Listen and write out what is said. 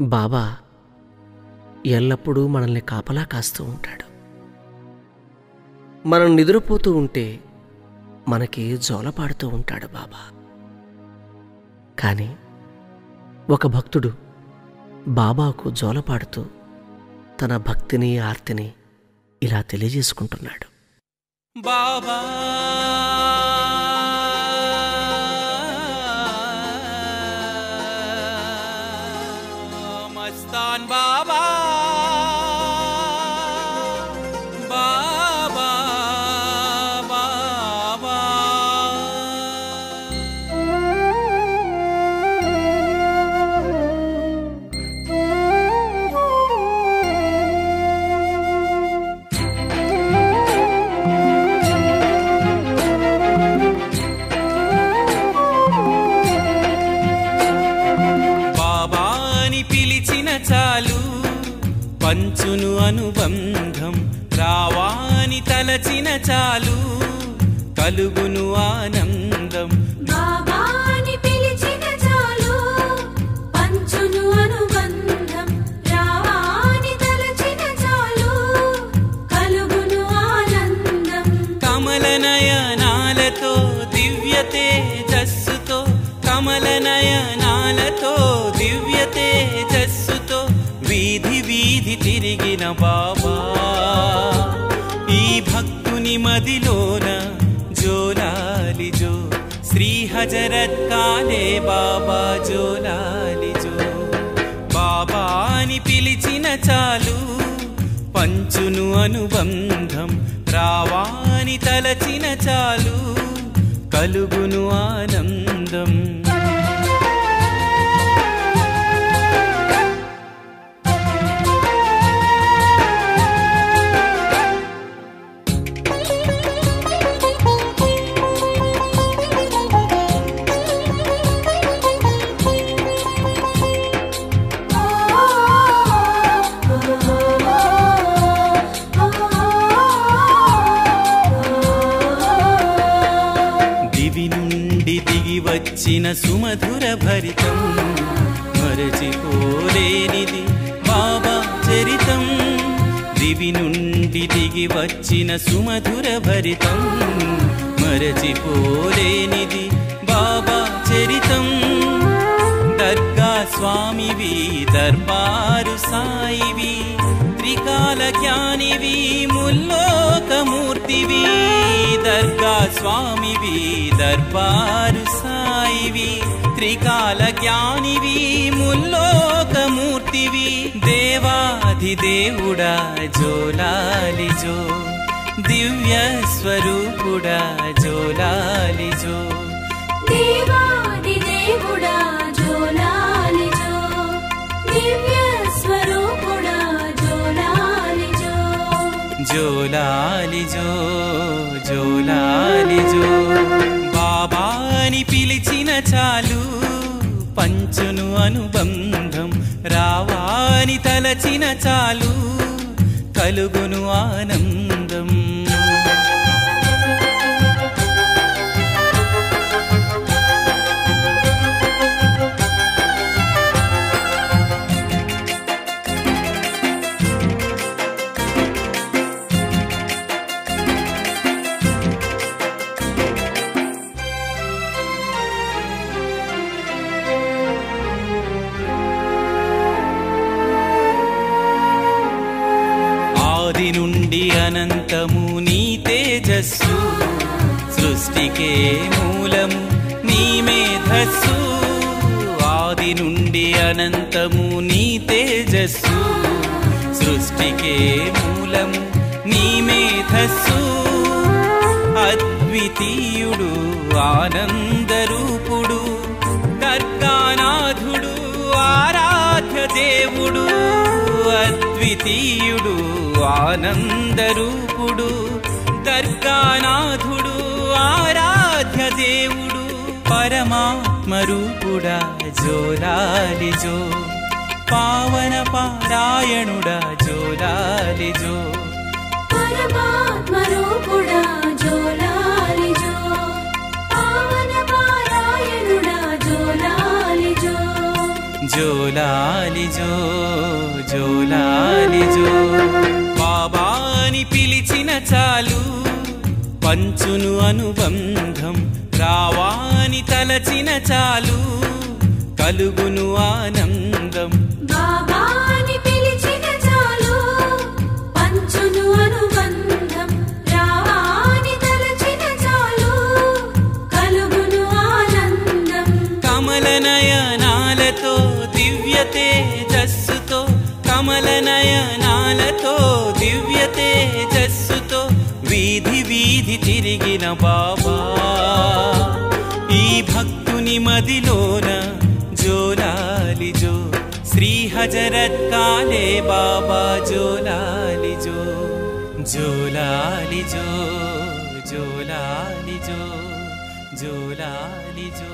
బాబా ఎల్లప్పుడూ మనల్ని కాపలా కాస్తూ ఉంటాడు. మనం నిద్రపోతూ ఉంటే మనకి జోలపాడుతూ ఉంటాడు బాబా. కానీ ఒక భక్తుడు బాబాకు జోలపాడుతూ తన భక్తిని ఆర్తిని ఇలా తెలియజేసుకుంటున్నాడు. బాబా మస్తాన్ బాబా బాబా బాబా చాలు పంచును అనుబంధం రావాని తలచిన చాలు కలుగును ఆనందం. బాబాని పిలిచిన చాలు పంచును అనుబంధం రావాని తలచిన చాలు కలుగును ఆనందం. కమల నయనాలతో దివ్య తేజస్సుతో కమల నయనాలతో దివ్య తేజస్సుతో వీధి వీధి తిరిగిన బాబా ఈ భక్తుని మదిలోన జోలాలి జో శ్రీ హజరత్ కాలే బాబా జోలాలి జో. బాబాని పిలిచిన చాలు పంచును అనుబంధం రావాని తలచిన చాలు కలుగును ఆనందం. వచ్చిన సుమధుర భరితం మరచిపోలేనిది బాబా చరితం. దివి నుండి దిగి వచ్చిన సుమధుర భరితం మరచిపోలేనిది బాబా చరితం. దర్గా స్వామివి దర్బారు సాయివి త్రికాల జ్ఞానివి ముల్లోకమూర్తివి. దర్గా స్వామివి దర్బారు సాయివి త్రికాల జ్ఞానివి ముల్లోకమూర్తివి. దేవాధిదేవుడా జోలాలి జో దివ్య స్వరూపుడా జోలాలి జో. దేవాధిదేవుడా జోలాలి జో దివ్య స్వరూపుడా జోలాలి జో. జోలాలి జో జోలాలి జో. బాబాని పిలిచిన చాలు పంచును అనుబంధం రావాని తలచిన చాలు కలుగును ఆనందం. ఆది నుండి అనంతము నీ తేజస్సు సృష్టికే మూలము నీ మేధస్సు. ఆది నుండి అనంతము నీ తేజస్సు సృష్టికే మూలము నీ మేధస్సు. అద్వితీయుడు ఆనందరూపుడు దర్గానాథుడు ఆరాధ్య దేవుడు. అద్వితీయుడు ఆనందరూపుడు దర్గానాథుడు ఆరాధ్య దేవుడు. పరమాత్మ రూపుడా జోలాలి జో పావన పారాయణుడా జోలాలి జో. పరమాత్మ రూపుడా జోలాలి జో పావన పారాయణుడా జోలాలి జో. జోలాలి జో జోలాలి జో. బాబాని పిలిచిన చాలు పంచును అనుబంధం, రావాని తలచిన చాలు కలుగును ఆనందం. బాబాని పిలిచిన చాలు పంచును అనుబంధం, రావాని తలచిన చాలు కలుగును ఆనందం. కమల నయనాలతో దివ్య తేజస్సుతో, కమల నయనాలతో దివ్య తేజస్సుతో వీధి వీధి తిరిగిన బాబా ఈ భక్తుని మదిలోన జోలాలి జో. శ్రీ హజరత్ కాలే బాబా జోలాలి జో జోలాలి జో జోలాలి జో జోలాలి జో.